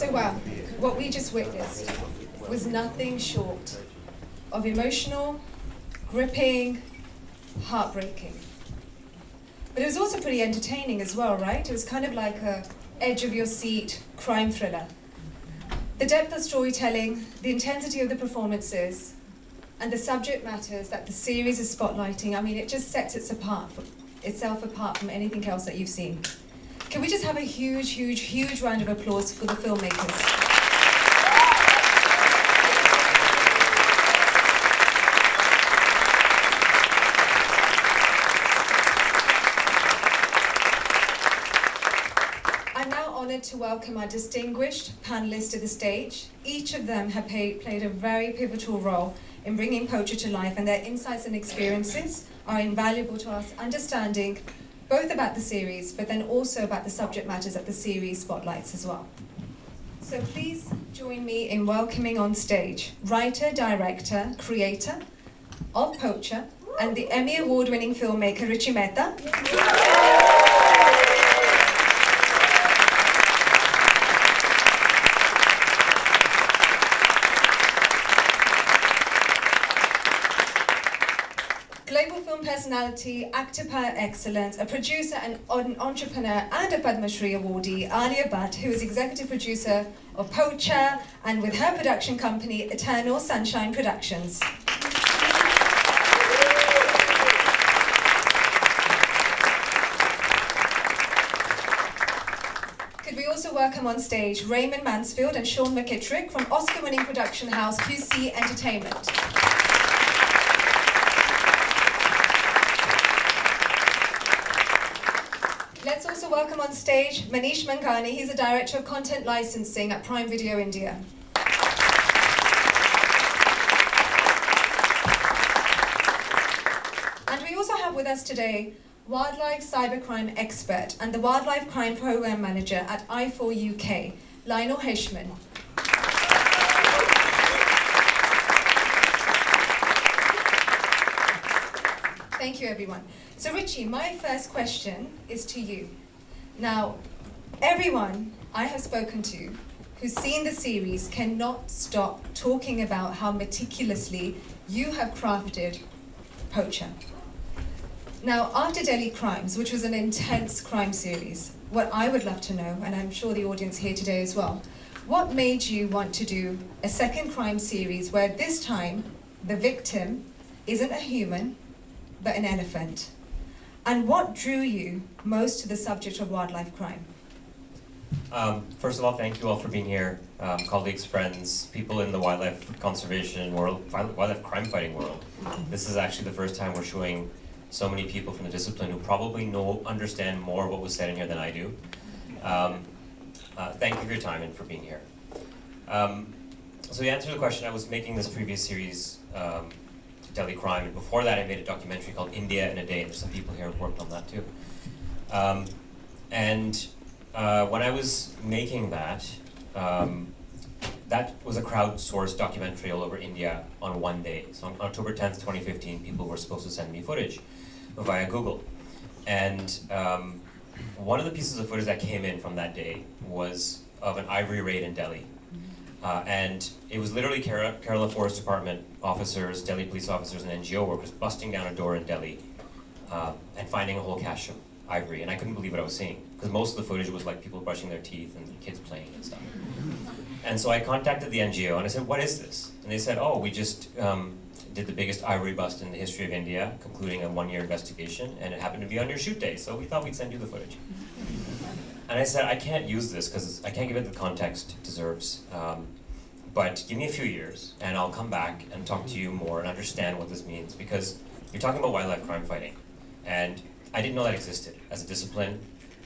So wow, what we just witnessed was nothing short of emotional, gripping, heartbreaking. But it was also pretty entertaining as well, right? It was kind of like a edge-of-your-seat crime thriller. The depth of storytelling, the intensity of the performances, and the subject matters that the series is spotlighting, I mean, it just sets itself apart from anything else that you've seen. Can we just have a huge, huge, huge round of applause for the filmmakers? To welcome our distinguished panelists to the stage. Each of them have played a very pivotal role in bringing Poacher to life, and their insights and experiences are invaluable to us understanding both about the series, but then also about the subject matters that the series spotlights as well. So please join me in welcoming on stage writer, director, creator of Poacher, and the Emmy Award-winning filmmaker Richie Mehta. Personality, actor par excellence, a producer and an entrepreneur and a Padma Shri awardee, Alia Bhatt, who is executive producer of Poacher and with her production company, Eternal Sunshine Productions. Could we also welcome on stage Raymond Mansfield and Sean McKittrick from Oscar-winning production house QC Entertainment. Let's also welcome on stage Manish Menghani. He's a director of content licensing at Prime Video India. And we also have with us today wildlife cybercrime expert and the wildlife crime program manager at I4UK, Lionel Hishman. Thank you, everyone. So Richie, my first question is to you. Now, everyone I have spoken to who's seen the series cannot stop talking about how meticulously you have crafted Poacher. Now, after Delhi Crimes, which was an intense crime series, what I would love to know, and I'm sure the audience here today as well, what made you want to do a second crime series where this time the victim isn't a human, but an elephant? And what drew you most to the subject of wildlife crime? First of all, thank you all for being here, colleagues, friends, people in the wildlife conservation world, wildlife crime fighting world. This is actually the first time we're showing so many people from the discipline who probably understand more of what was said in here than I do. Thank you for your time and for being here. So to answer the question, I was making this previous series, Delhi Crime, and before that I made a documentary called India in a Day. There's some people here who worked on that too. When I was making that, that was a crowdsourced documentary all over India on one day. So on October 10th, 2015, people were supposed to send me footage via Google. And one of the pieces of footage that came in from that day was of an ivory raid in Delhi. And it was literally Kerala Forest Department officers, Delhi police officers, and NGO workers busting down a door in Delhi and finding a whole cache of ivory. And I couldn't believe what I was seeing, because most of the footage was like people brushing their teeth and kids playing and stuff. And so I contacted the NGO and I said, what is this? And they said, oh, we just did the biggest ivory bust in the history of India, concluding a 1-year investigation, and it happened to be on your shoot day, so we thought we'd send you the footage. And I said, I can't use this because I can't give it the context it deserves. But give me a few years and I'll come back and talk to you more and understand what this means, because you're talking about wildlife crime fighting. And I didn't know that existed as a discipline.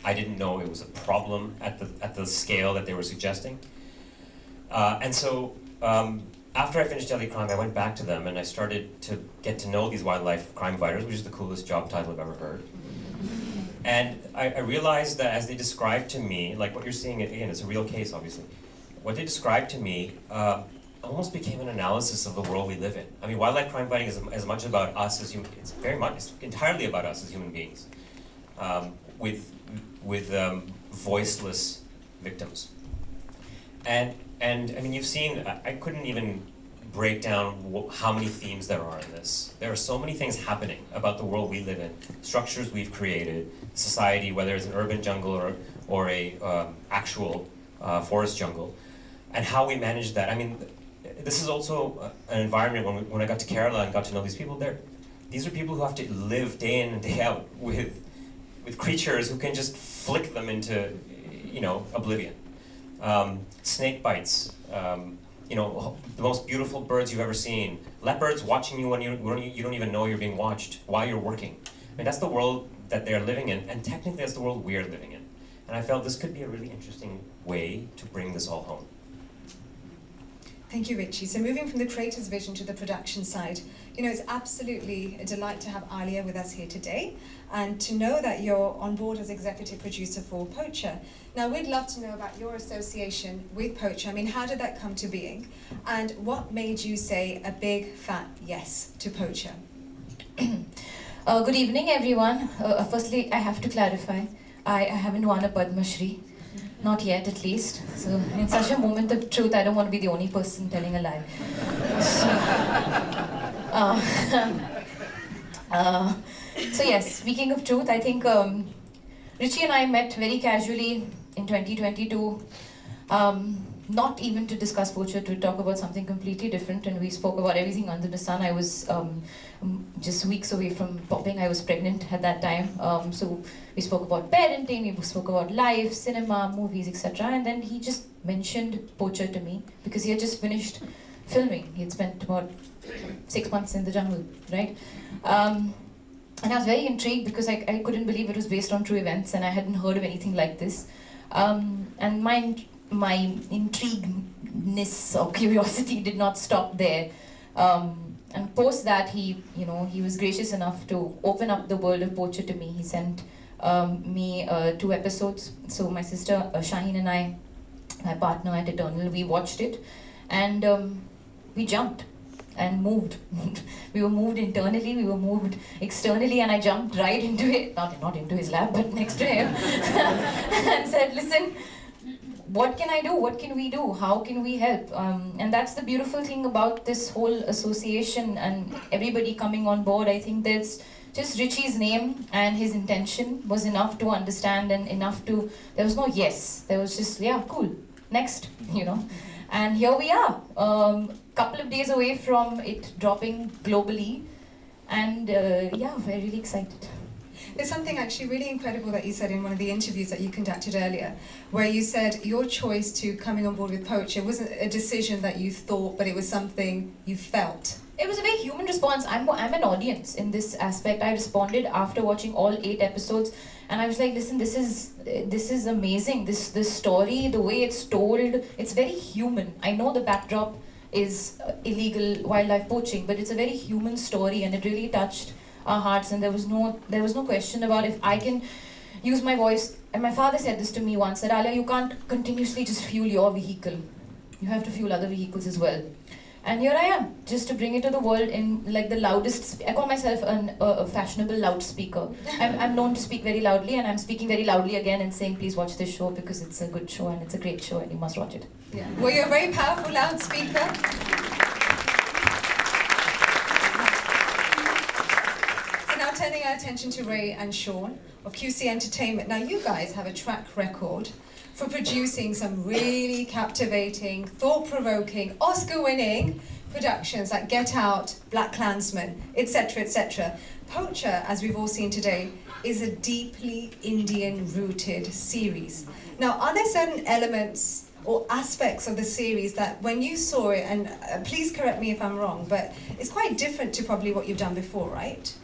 I didn't know it was a problem at the scale that they were suggesting. After I finished Delhi Crime, I went back to them and I started to get to know these wildlife crime fighters, which is the coolest job title I've ever heard. And I realized that as they described to me, like what you're seeing, again, it's a real case, obviously. What they described to me almost became an analysis of the world we live in. I mean, wildlife crime fighting is as much about us as human. It's entirely about us as human beings, with voiceless victims. And I mean, you've seen, I couldn't even break down how many themes there are in this. There are so many things happening about the world we live in, structures we've created, society, whether it's an urban jungle or a actual forest jungle, and how we manage that. I mean, this is also an environment when I got to Kerala and got to know these people there. These are people who have to live day in and day out with creatures who can just flick them into, oblivion. Snake bites, the most beautiful birds you've ever seen. Leopards watching you when you don't even know you're being watched while you're working. I mean, that's the world that they're living in, and technically that's the world we're living in. And I felt this could be a really interesting way to bring this all home. Thank you, Richie. So moving from the creator's vision to the production side, it's absolutely a delight to have Alia with us here today and to know that you're on board as executive producer for Poacher. Now, we'd love to know about your association with Poacher. I mean, how did that come to being? And what made you say a big, fat yes to Poacher? Good evening, everyone. Firstly, I have to clarify, I haven't won a Padma Shri. Not yet, at least. So, in such a moment of truth, I don't want to be the only person telling a lie. So yes, speaking of truth, I think Richie and I met very casually in 2022, not even to discuss Poacher, to talk about something completely different, and we spoke about everything under the sun. I was just weeks away from popping. I was pregnant at that time. So we spoke about parenting, we spoke about life, cinema, movies, etc. And then he just mentioned Poacher to me because he had just finished filming. He had spent about 6 months in the jungle, right? And I was very intrigued because I couldn't believe it was based on true events and I hadn't heard of anything like this. And my intrigueness or curiosity did not stop there. And post that, he was gracious enough to open up the world of Poacher to me. He sent me 2 episodes. So my sister Shaheen and I, my partner at Eternal, we watched it, and we jumped and moved. We were moved internally, we were moved externally, and I jumped right into it, not into his lap, but next to him, and said, listen, what can I do? What can we do? How can we help? And that's the beautiful thing about this whole association and everybody coming on board. I think there's just Richie's name and his intention was enough to understand, and enough to, there was no yes. There was just, yeah, cool, next, And here we are, couple of days away from it dropping globally. And yeah, we're really excited. There's something actually really incredible that you said in one of the interviews that you conducted earlier, where you said your choice to coming on board with Poacher wasn't a decision that you thought, but it was something you felt. It was a very human response. I'm an audience in this aspect. I responded after watching all 8 episodes, and I was like, listen, this is amazing. This story, the way it's told, it's very human. I know the backdrop is illegal wildlife poaching, but it's a very human story, and it really touched our hearts. And there was no question about if I can use my voice. And my father said this to me once, that Alia, you can't continuously just fuel your vehicle. You have to fuel other vehicles as well. And here I am, just to bring it to the world in like the loudest. I call myself a fashionable loudspeaker. I'm known to speak very loudly, and I'm speaking very loudly again and saying, please watch this show because it's a good show and it's a great show and you must watch it. Yeah. Well, you're a very powerful loudspeaker. So now turning our attention to Ray and Sean of QC Entertainment. Now you guys have a track record for producing some really captivating, thought-provoking, Oscar-winning productions like Get Out, Black Klansman, etc., etc. Poacher, as we've all seen today, is a deeply Indian-rooted series. Now, are there certain elements or aspects of the series that when you saw it, and please correct me if I'm wrong, but it's quite different to probably what you've done before, right?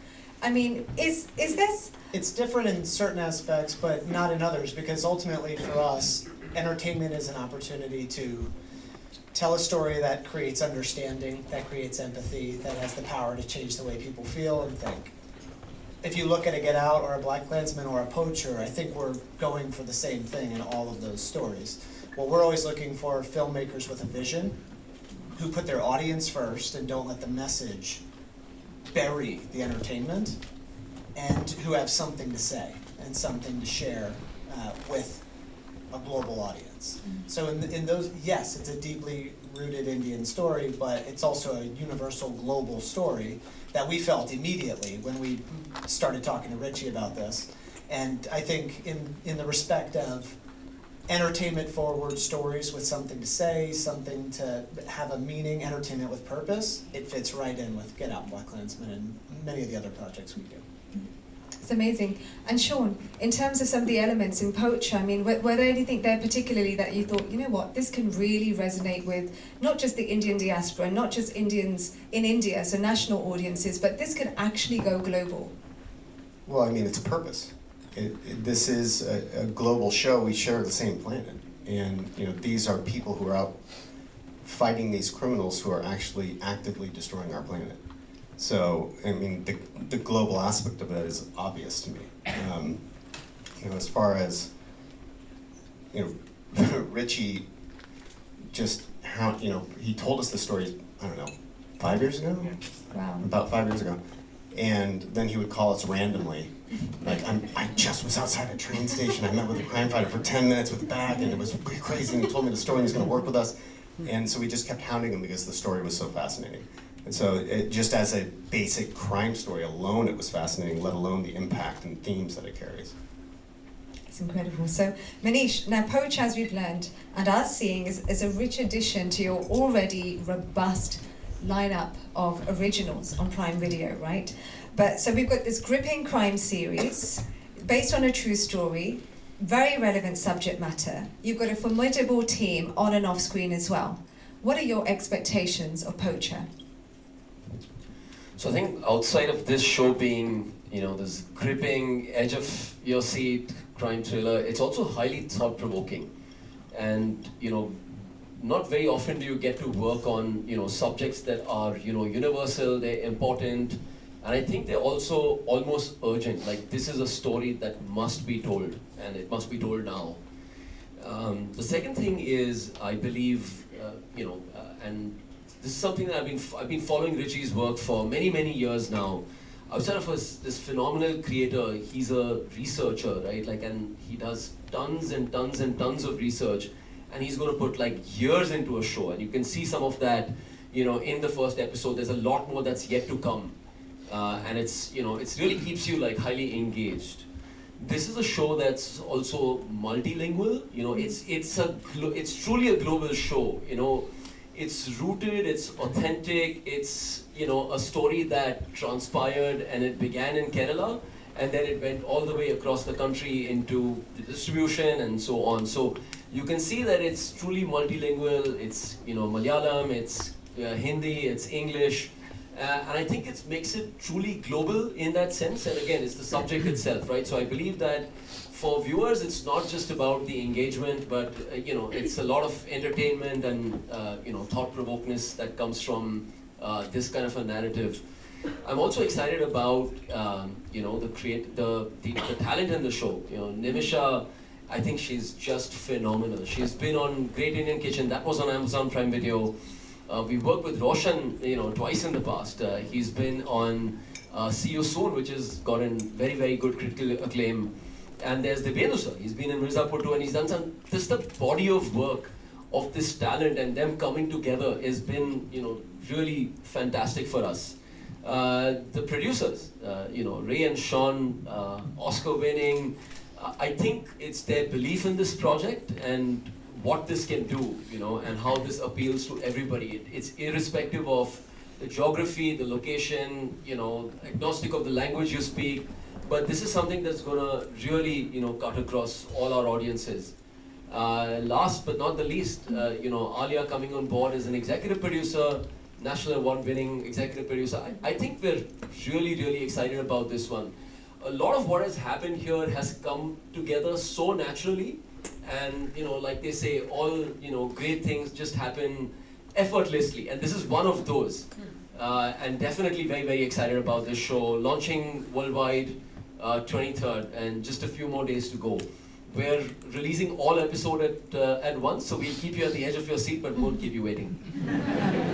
I mean, is this... It's different in certain aspects, but not in others, because ultimately for us, entertainment is an opportunity to tell a story that creates understanding, that creates empathy, that has the power to change the way people feel and think. If you look at a Get Out or a Black Klansman or a Poacher, I think we're going for the same thing in all of those stories. Well, we're always looking for filmmakers with a vision, who put their audience first and don't let the message bury the entertainment, and who have something to say and something to share with a global audience. So in those, yes, it's a deeply rooted Indian story, but it's also a universal global story that we felt immediately when we started talking to Richie about this. And I think in the respect of entertainment forward stories with something to say, something to have a meaning, entertainment with purpose, it fits right in with Get Out, Black Klansman, and many of the other projects we do. It's amazing. And Sean, in terms of some of the elements in Poacher, I mean, were there anything there particularly that you thought, you know what, this can really resonate with not just the Indian diaspora, not just Indians in India, so national audiences, but this could actually go global? Well, I mean, it's purpose. This is a global show. We share the same planet, and these are people who are out fighting these criminals who are actually actively destroying our planet. So, I mean, the global aspect of that is obvious to me. As far as Richie, just how he told us the story. I don't know, 5 years ago. Wow. About 5 years ago, and then he would call us randomly. Like, I just was outside a train station. I met with a crime fighter for 10 minutes with a bag, and it was crazy. And he told me the story, and he's going to work with us. And so we just kept hounding him because the story was so fascinating. And so, just as a basic crime story alone, it was fascinating. Let alone the impact and themes that it carries. It's incredible. So, Manish, now Poacher, as we've learned and are seeing, is a rich addition to your already robust lineup of originals on Prime Video, right? But so we've got this gripping crime series based on a true story, very relevant subject matter. You've got a formidable team on and off screen as well. What are your expectations of Poacher? So I think outside of this show being, this gripping, edge of your seat crime thriller, it's also highly thought-provoking. And, not very often do you get to work on, subjects that are, universal, they're important, and I think they're also almost urgent. Like, this is a story that must be told, and it must be told now. The second thing is, I believe, and this is something that I've been following Richie's work for many years now. Outside of this phenomenal creator, he's a researcher, right? And he does tons and tons and tons of research, and he's going to put years into a show, and you can see some of that, in the first episode. There's a lot more that's yet to come, and it's really keeps you highly engaged. This is a show that's also multilingual. It's truly a global show. It's rooted, it's authentic, it's a story that transpired and it began in Kerala, and then it went all the way across the country into the distribution and so on. So you can see that it's truly multilingual. It's Malayalam, it's Hindi, it's English, and I think it makes it truly global in that sense. And again, it's the subject itself, right? So I believe that for viewers, it's not just about the engagement, but it's a lot of entertainment and thought-provokeness that comes from this kind of a narrative. I'm also excited about the talent in the show. Nimisha, I think she's just phenomenal. She's been on Great Indian Kitchen. That was on Amazon Prime Video. We worked with Roshan, twice in the past. He's been on See You Soon, which has gotten very good critical acclaim. And there's Dibyendu sir. He's been in Mirzapur too, and he's done just the body of work of this talent and them coming together has been, really fantastic for us. The producers, Ray and Sean, Oscar winning. I think it's their belief in this project and what this can do, and how this appeals to everybody. It's irrespective of the geography, the location, agnostic of the language you speak. But this is something that's gonna really, cut across all our audiences. Last but not the least, Alia coming on board as an executive producer, national award-winning executive producer. I think we're really excited about this one. A lot of what has happened here has come together so naturally, and like they say, all great things just happen effortlessly, and this is one of those. And definitely very excited about this show, launching worldwide 23rd, and just a few more days to go. We're releasing all episodes at once, so we'll keep you at the edge of your seat, but won't keep you waiting.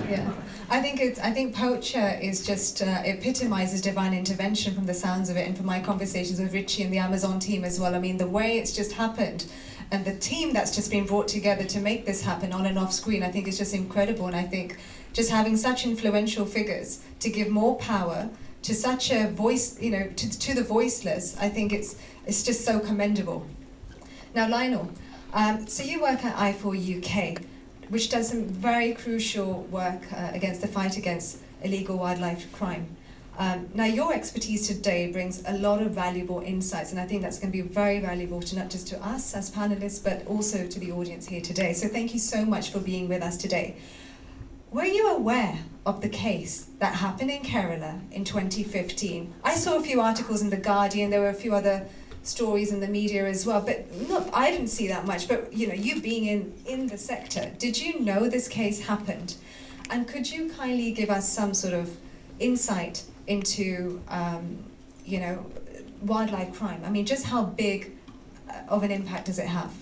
Yeah, I think Poacher is just epitomizes divine intervention from the sounds of it, and from my conversations with Richie and the Amazon team as well. I mean, the way it's just happened, and the team that's just been brought together to make this happen on and off screen, I think is just incredible. And I think just having such influential figures to give more power to such a voice, to the voiceless, I think it's just so commendable. Now, Lionel, so you work at i4UK, which does some very crucial work against the fight against illegal wildlife crime. Now, your expertise today brings a lot of valuable insights, and I think that's going to be very valuable to not just to us as panelists, but also to the audience here today. So thank you so much for being with us today. Were you aware of the case that happened in Kerala in 2015? I saw a few articles in The Guardian, there were a few other stories in the media as well, but look, I didn't see that much, but you being in the sector, did you know this case happened? And could you kindly give us some sort of insight into, wildlife crime? I mean, just how big of an impact does it have?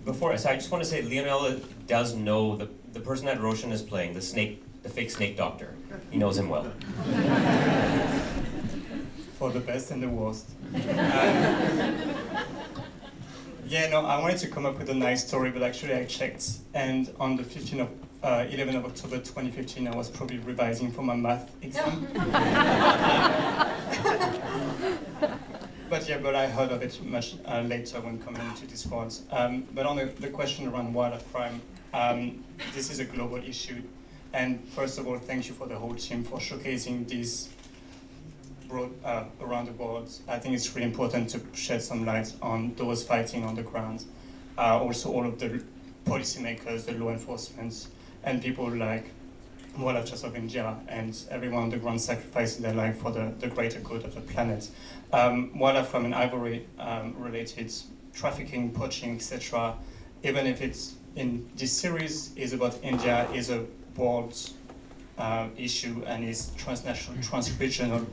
Before, so I just want to say Leonella does know the person that Roshan is playing, the fake snake doctor. He knows him well. For the best and the worst. I wanted to come up with a nice story, but actually I checked, and on the 11th of October 2015, I was probably revising for my math exam. But I heard of it much later when coming into this world. But on the question around wildlife crime, this is a global issue. And first of all, thank you for the whole team for showcasing this around the world. I think it's really important to shed some light on those fighting on the ground. Also all of the policymakers, the law enforcement, and people like Wildlife Trust of India and everyone on the ground sacrificing their life for the greater good of the planet. Wildlife crime and ivory related trafficking, poaching, etc. Even if it's in this series is about India, is a world issue and is transnational, transregional.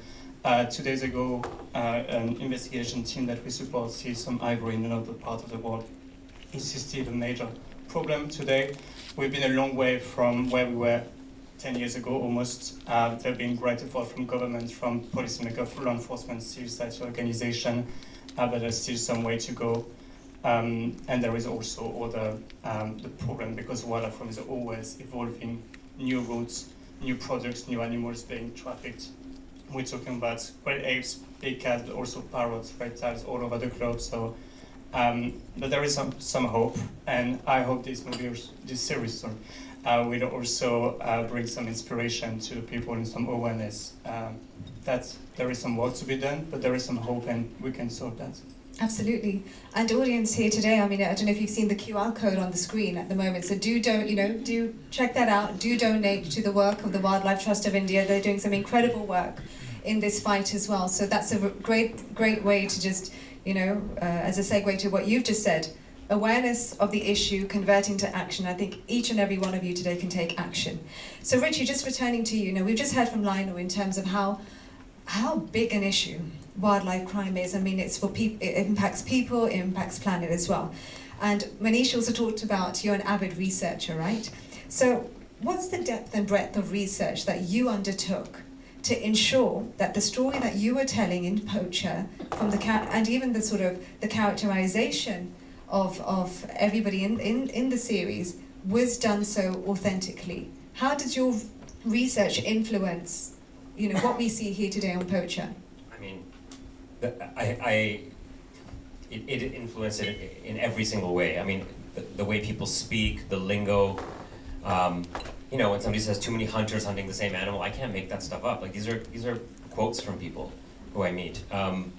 2 days ago, an investigation team that we support sees some ivory in another part of the world. It's still a major problem today. We've been a long way from where we were 10 years ago almost. There have been great effort from government, from policymakers, law enforcement, civil society organization, but there's still some way to go. And there is also the problem because wildlife crime is always evolving, new routes, new products, new animals being trafficked. We're talking about great apes, big cats, but also parrots, reptiles all over the globe. So, but there is some hope, and I hope this series will also bring some inspiration to the people and some awareness that there is some work to be done, but there is some hope, and we can solve that. Absolutely. And audience here today, I mean, I don't know if you've seen the QR code on the screen at the moment, so do check that out, do donate to the work of the Wildlife Trust of India. They're doing some incredible work in this fight as well. So that's a great way to just, as a segue to what you've just said, awareness of the issue, converting to action. I think each and every one of you today can take action. So Richie, just returning to you, we've just heard from Lionel in terms of how big an issue wildlife crime is. I mean, it impacts people, it impacts planet as well. And Manish also talked about you're an avid researcher, right? So what's the depth and breadth of research that you undertook to ensure that the story that you were telling in Poacher, and even the sort of the characterization of everybody in the series was done so authentically? How did your research influence, what we see here today on Poacher? I mean, it influenced it in every single way. I mean, the way people speak, the lingo. When somebody says too many hunters hunting the same animal, I can't make that stuff up. Like these are quotes from people who I meet. You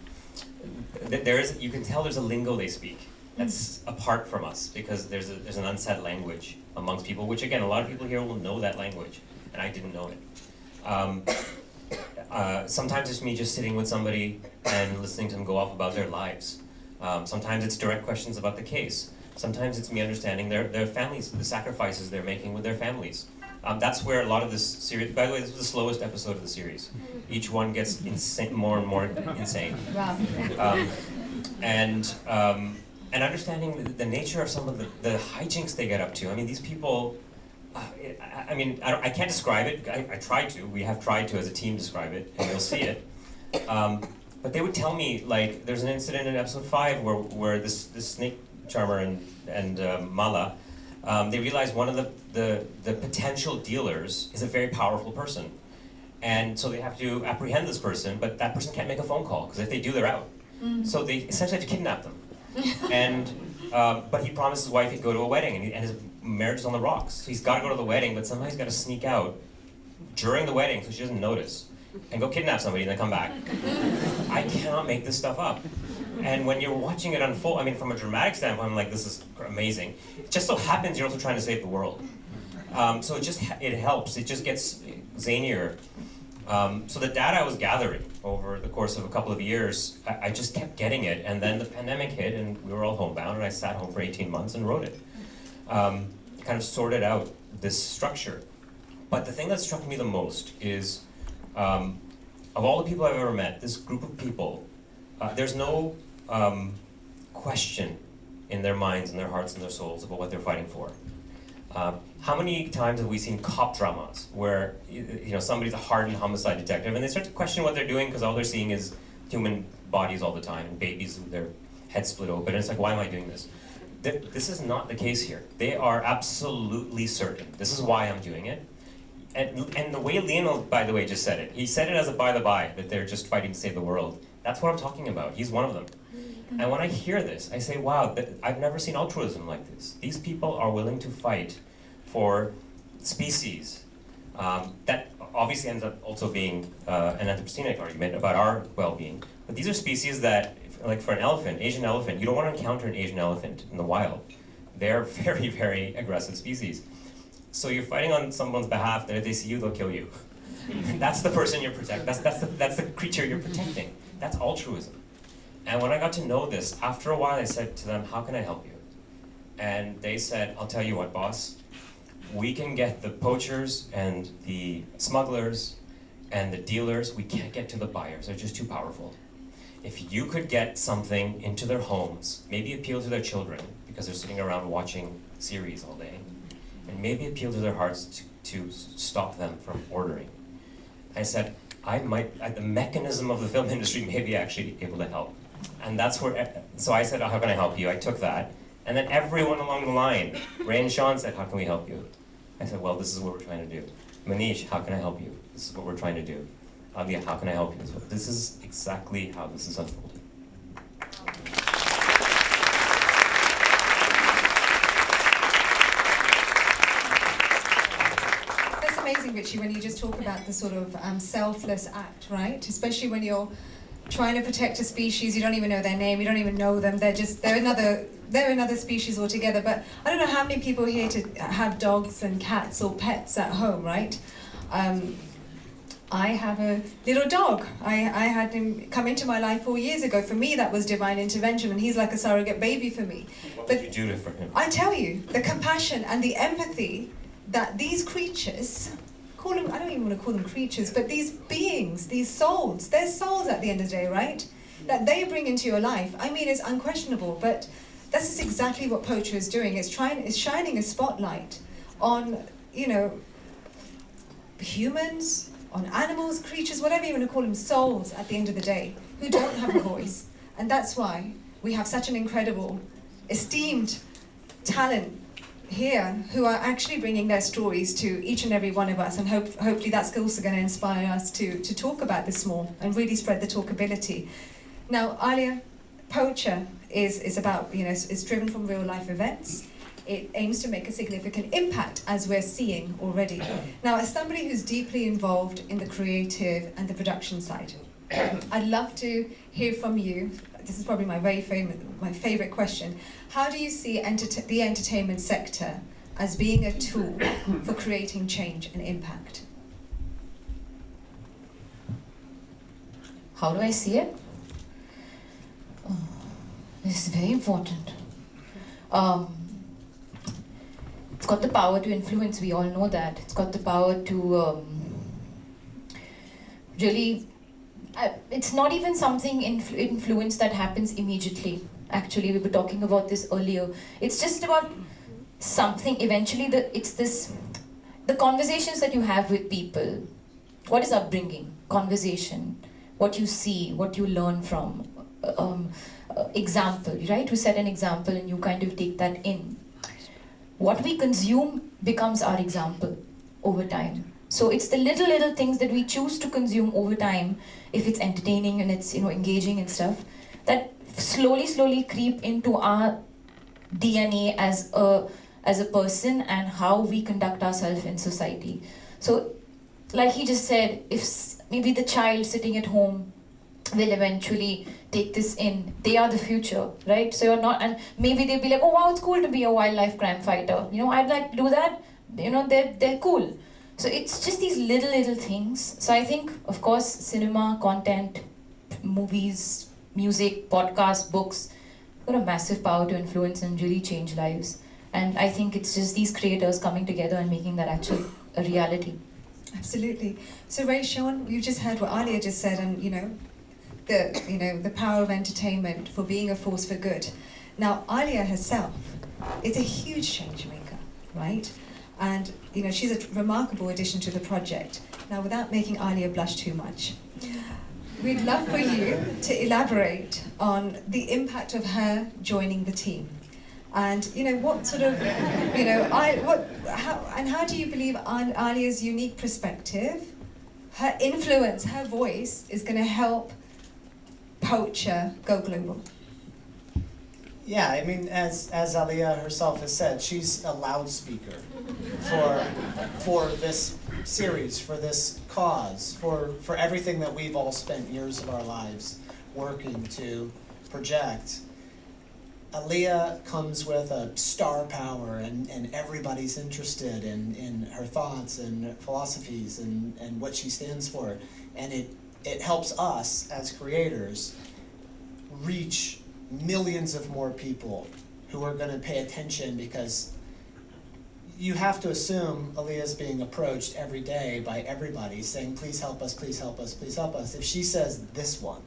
can tell there's a lingo they speak that's apart from us because there's an unsaid language amongst people, which again a lot of people here will know that language, and I didn't know it. Sometimes it's me just sitting with somebody and listening to them go off about their lives. Sometimes it's direct questions about the case. Sometimes it's me understanding their families, the sacrifices they're making with their families. That's where a lot of this series, by the way, this was the slowest episode of the series. Each one gets more and more insane. Wow. And understanding the nature of some of the hijinks they get up to. I mean, these people, I can't describe it. I tried to. We have tried to as a team describe it, and you'll see it. But they would tell me, like, there's an incident in episode 5 where this snake Charmer and Maala, they realized one of the potential dealers is a very powerful person. And so they have to apprehend this person, but that person can't make a phone call, because if they do, they're out. So they essentially have to kidnap them. And but he promised his wife he'd go to a wedding, and his marriage is on the rocks. So he's got to go to the wedding, but somehow he's got to sneak out during the wedding so she doesn't notice, and go kidnap somebody and then come back. I cannot make this stuff up. And when you're watching it unfold, I mean, from a dramatic standpoint, I'm like, this is amazing. It just so happens you're also trying to save the world. So it helps. It just gets zanier. So the data I was gathering over the course of a couple of years, I just kept getting it. And then the pandemic hit, and we were all homebound, and I sat home for 18 months and wrote it. Kind of sorted out this structure. But the thing that struck me the most is, of all the people I've ever met, this group of people, there's no question in their minds and their hearts and their souls about what they're fighting for. How many times have we seen cop dramas where somebody's a hardened homicide detective and they start to question what they're doing because all they're seeing is human bodies all the time and babies with their heads split open, and it's like, why am I doing this? This is not the case here. They are absolutely certain. This is why I'm doing it. And the way Lionel, by the way, just said it, he said it as a by the by, that they're just fighting to save the world. That's what I'm talking about. He's one of them. And when I hear this, I say, wow, I've never seen altruism like this. These people are willing to fight for species. That obviously ends up also being an anthropocenic argument about our well-being. But these are species that, like for an elephant, Asian elephant, you don't want to encounter an Asian elephant in the wild. They're very, very aggressive species. So you're fighting on someone's behalf that if they see you, they'll kill you. That's the person you're protecting. That's the creature you're protecting. That's altruism. And when I got to know this, after a while I said to them, how can I help you? And they said, I'll tell you what, boss. We can get the poachers and the smugglers and the dealers. We can't get to the buyers. They're just too powerful. If you could get something into their homes, maybe appeal to their children because they're sitting around watching series all day, and maybe appeal to their hearts to stop them from ordering. I said, the mechanism of the film industry may be actually able to help. And that's where, so I said, how can I help you? I took that. And then everyone along the line, Ray and Sean said, how can we help you? I said, well, this is what we're trying to do. Manish, how can I help you? This is what we're trying to do. Alia, how can I help you? This is exactly how this is unfolding. That's amazing, Richie, when you just talk about the sort of selfless act, right? Especially when you're trying to protect a species, you don't even know their name, you don't even know them, they're another species altogether. But I don't know how many people here to have dogs and cats or pets at home, right? I have a little dog. I had him come into my life 4 years ago. For me, that was divine intervention, and he's like a surrogate baby for me. What would you do for him? I tell you, the compassion and the empathy that these creatures, I don't even want to call them creatures, but these beings, these souls, they're souls at the end of the day, right? That they bring into your life. I mean, it's unquestionable, but this is exactly what Poacher is doing. It's shining a spotlight on, humans, on animals, creatures, whatever you want to call them, souls at the end of the day, who don't have a voice. And that's why we have such an incredible, esteemed talent here who are actually bringing their stories to each and every one of us, and hopefully that's also going to inspire us to talk about this more and really spread the talkability. Now, Alia, Poacher is about, it's driven from real life events. It aims to make a significant impact, as we're seeing already. Now, as somebody who's deeply involved in the creative and the production side, I'd love to hear from you. This is probably my favorite question. How do you see the entertainment sector as being a tool for creating change and impact? How do I see it? This is very important. It's got the power to influence, we all know that. It's got the power to really, it's not even something influence that happens immediately. Actually, we were talking about this earlier. It's just about something, eventually the conversations that you have with people. What is upbringing? Conversation. What you see, what you learn from example, right? You set an example and you kind of take that in. What we consume becomes our example over time. So it's the little things that we choose to consume over time, if it's entertaining and it's engaging and stuff, that slowly creep into our DNA as a person and how we conduct ourselves in society. So, like he just said, if maybe the child sitting at home will eventually take this in. They are the future, right? So you're not, and maybe they'll be like, oh wow, it's cool to be a wildlife crime fighter. I'd like to do that. They're cool. So it's just these little things. So I think, of course, cinema, content, movies, music, podcasts, books, got a massive power to influence and really change lives. And I think it's just these creators coming together and making that actually a reality. Absolutely. So Roshan, you just heard what Alia just said, and the power of entertainment for being a force for good. Now Alia herself is a huge change maker, right? And she's a remarkable addition to the project. Now, without making Alia blush too much, we'd love for you to elaborate on the impact of her joining the team. And what sort of, how do you believe Alia's unique perspective, her influence, her voice is going to help Poacher go global? Yeah, I mean, as Alia herself has said, she's a loudspeaker for this series, for this cause, for everything that we've all spent years of our lives working to project. Alia comes with a star power, and everybody's interested in her thoughts and philosophies and what she stands for. And it helps us as creators reach millions of more people who are going to pay attention, because you have to assume Alia's being approached every day by everybody saying, please help us, please help us, please help us. If she says this one,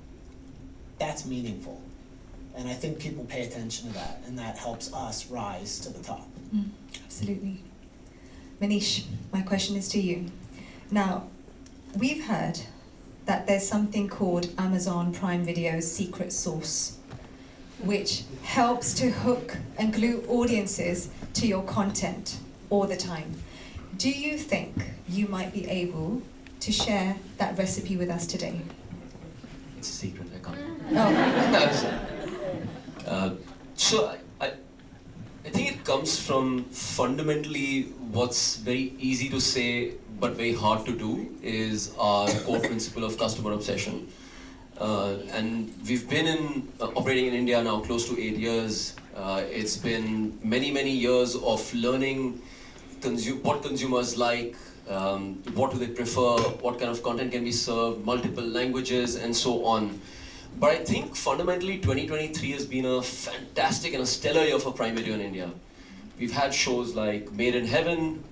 that's meaningful. And I think people pay attention to that, and that helps us rise to the top. Absolutely. Manish, my question is to you. Now, we've heard that there's something called Amazon Prime Video's secret sauce, which helps to hook and glue audiences to your content all the time. Do you think you might be able to share that recipe with us today? It's a secret, I can't. Oh. So I think it comes from fundamentally what's very easy to say but very hard to do is our core principle of customer obsession. And we've been operating in India now close to 8 years. It's been many years of learning what consumers like, what do they prefer, what kind of content can be served, multiple languages, and so on. But I think fundamentally 2023 has been a fantastic and a stellar year for Prime Video in India. We've had shows like Made in Heaven,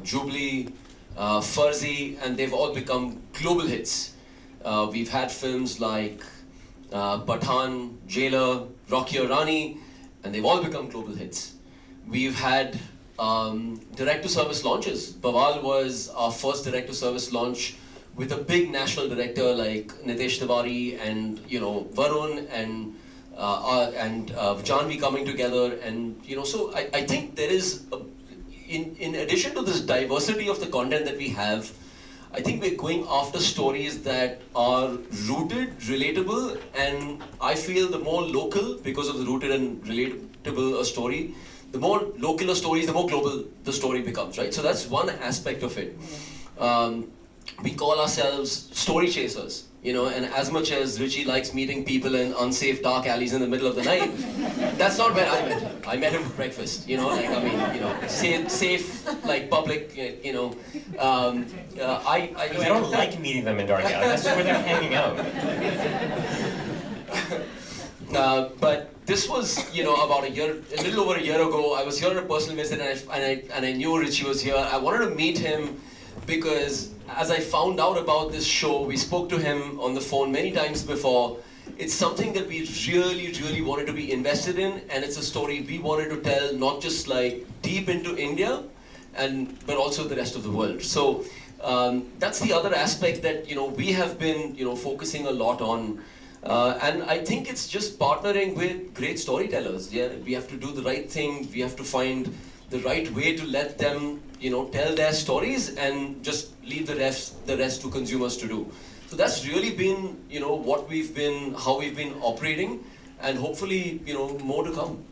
Jubilee, Fuzzy, and they've all become global hits. We've had films like Pathan, Jailer, Rocky or Rani, and they've all become global hits. We've had direct-to-service launches. Bawal was our first direct-to-service launch with a big national director like Nitesh Tiwari and Varun and Janvi coming together, and so I think there is in addition to this diversity of the content that we have, I think we're going after stories that are rooted, relatable, and I feel the more local, because of the rooted and relatable a story, the more local a story is, the more global the story becomes, right? So that's one aspect of it. We call ourselves story chasers, and as much as Richie likes meeting people in unsafe dark alleys in the middle of the night, that's not where I met him. I met him for breakfast, safe, like public, I don't like meeting them in dark alleys. That's just where they're hanging out. But this was, about a little over a year ago. I was here on a personal visit, and I knew Richie was here. I wanted to meet him because as I found out about this show, we spoke to him on the phone many times before. It's something that we really wanted to be invested in, and it's a story we wanted to tell, not just like deep into India, but also the rest of the world. So that's the other aspect that we have been focusing a lot on. And I think it's just partnering with great storytellers. Yeah, we have to do the right thing. We have to find the right way to let them, tell their stories and just leave the rest to consumers to do. So that's really been, how we've been operating, and hopefully, more to come.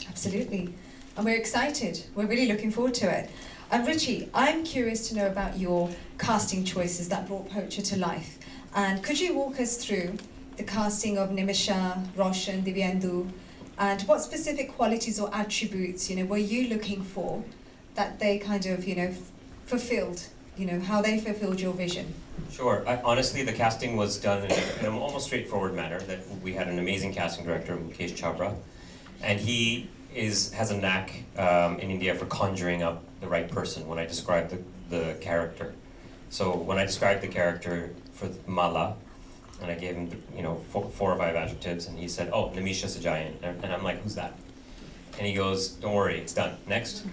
Absolutely. And we're excited. We're really looking forward to it. And Richie, I'm curious to know about your casting choices that brought Poacher to life. And could you walk us through the casting of Nimisha, Roshan, Dibyendu, and what specific qualities or attributes, were you looking for that they kind of, fulfilled, how they fulfilled your vision? Sure. Honestly, the casting was done in an almost straightforward manner. That we had an amazing casting director, Mukesh Chabra, and he has a knack in India for conjuring up the right person when I describe the character. So when I described the character for Maala, and I gave him, 4 or 5 adjectives, and he said, "Oh, Nimisha Sajayan," and I'm like, "Who's that?" And he goes, "Don't worry, it's done. Next."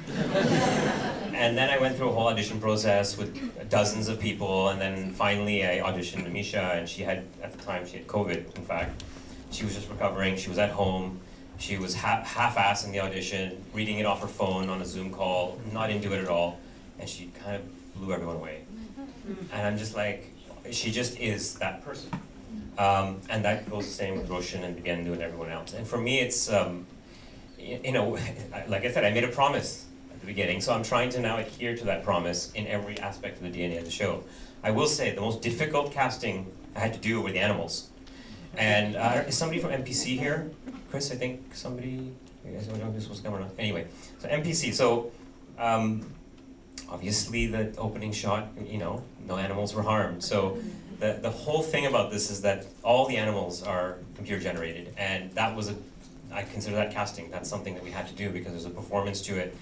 And then I went through a whole audition process with dozens of people, and then finally I auditioned Nimisha, and at the time she had COVID, in fact. She was just recovering, she was at home, she was half-assed in the audition, reading it off her phone on a Zoom call, not into it at all, and she kind of blew everyone away. And I'm just like, she just is that person. And that goes the same with Roshan and Dibyendu and everyone else. And for me, it's, like I said, I made a promise at the beginning, so I'm trying to now adhere to that promise in every aspect of the DNA of the show. I will say the most difficult casting I had to do were the animals. And is somebody from MPC here? Chris, I think somebody, you guys don't know who's supposed to come or not. Anyway, so MPC, so obviously the opening shot, no animals were harmed. So the whole thing about this is that all the animals are computer generated, and that was I consider that casting. That's something that we had to do because there's a performance to it.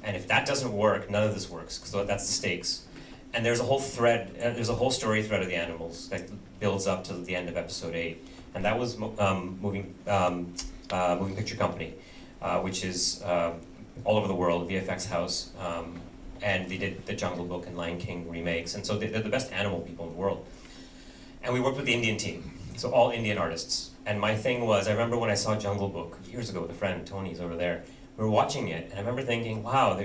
And if that doesn't work, none of this works. So that's the stakes. And there's a whole thread, there's a whole story thread of the animals that builds up to the end of episode 8. And that was Moving Picture Company, which is all over the world, VFX house. And they did the Jungle Book and Lion King remakes. And so they're the best animal people in the world. And we worked with the Indian team, so all Indian artists. And my thing was, I remember when I saw Jungle Book years ago with a friend, Tony's over there, we were watching it, and I remember thinking, wow,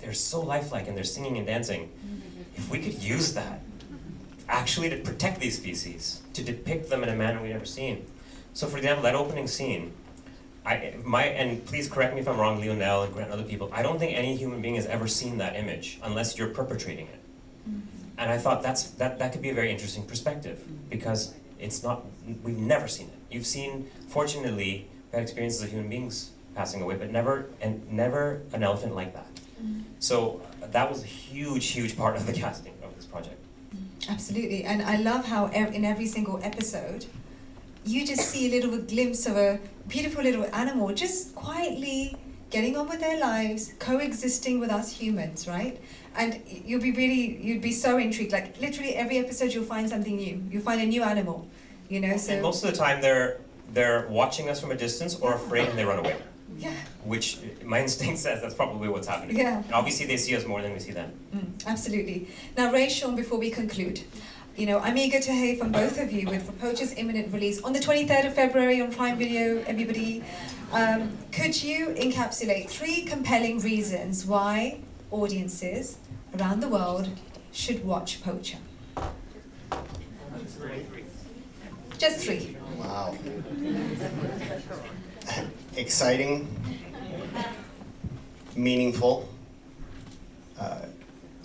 they're so lifelike, and they're singing and dancing. If we could use that, actually to protect these species, to depict them in a manner we've never seen. So for example, that opening scene, and please correct me if I'm wrong, Lionel and Grant and other people, I don't think any human being has ever seen that image, unless you're perpetrating it. And I thought that could be a very interesting perspective, because we've never seen it. You've seen, fortunately, we've had experiences of human beings passing away, but never an elephant like that. So that was a huge, huge part of the casting of this project. Absolutely, and I love how in every single episode, you just see a little glimpse of a beautiful little animal just quietly getting on with their lives, coexisting with us humans, right? And you'd be so intrigued. Like literally every episode, you'll find something new. You'll find a new animal, So and most of the time, they're watching us from a distance or afraid, and they run away. Yeah. Which my instinct says that's probably what's happening. Yeah. And obviously, they see us more than we see them. Absolutely. Now, Ray, Sean, before we conclude, I'm eager to hear from both of you with Poacher's imminent release on the 23rd of February on Prime Video, everybody. Could you encapsulate 3 compelling reasons why audiences around the world should watch Poacher? Just 3. Wow. Exciting, meaningful,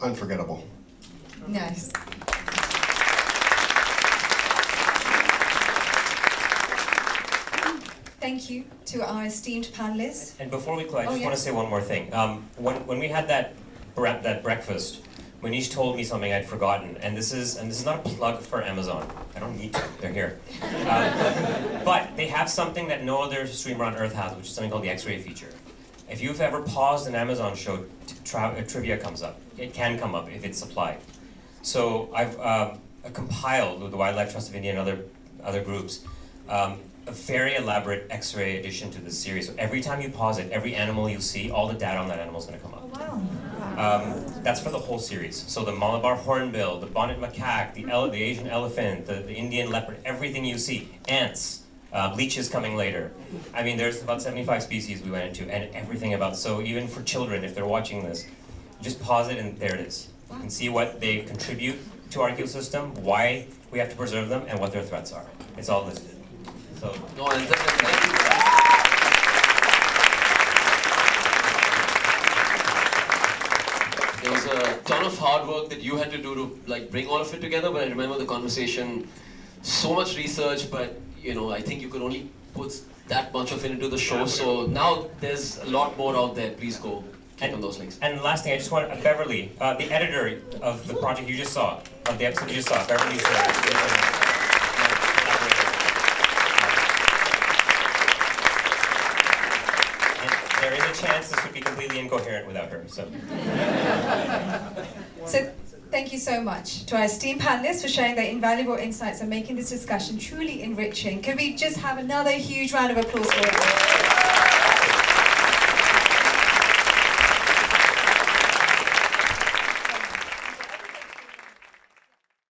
unforgettable. Nice. Thank you to our esteemed panelists. And before we close, I just want to say one more thing. When we had that breakfast, Manish told me something I'd forgotten, and this is not a plug for Amazon. I don't need to. They're here. But they have something that no other streamer on Earth has, which is something called the X-ray feature. If you've ever paused an Amazon show, trivia comes up. It can come up if it's supplied. So I've compiled with the Wildlife Trust of India and other groups a very elaborate X-ray addition to this series. So every time you pause it, every animal you see, all the data on that animal is going to come up. That's for the whole series. So the Malabar hornbill, the bonnet macaque, the Asian elephant, the Indian leopard, everything you see, ants, leeches coming later. I mean, there's about 75 species we went into, and everything about. So even for children, if they're watching this, just pause it and there it is. You can see what they contribute to our ecosystem, why we have to preserve them, and what their threats are. It's all listed. So No, and thank you. There was a ton of hard work that you had to do to like bring all of it together, but I remember the conversation, so much research, but I think you could only put that much of it into the show. So now there's a lot more out there. Please go click on those links. And last thing, I just want Beverly, the editor of the project you just saw, of the episode you just saw, Beverly's there is a chance this would be completely incoherent without her. So thank you so much to our esteemed panelists for sharing their invaluable insights and making this discussion truly enriching. Could we just have another huge round of applause for it?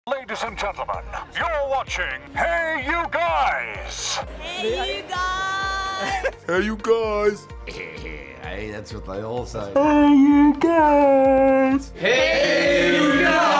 Ladies and gentlemen, you're watching Hey You Guys! Hey, you guys! Hey, you guys! Hey, that's what they all say. Hey, you guys! Hey, you guys!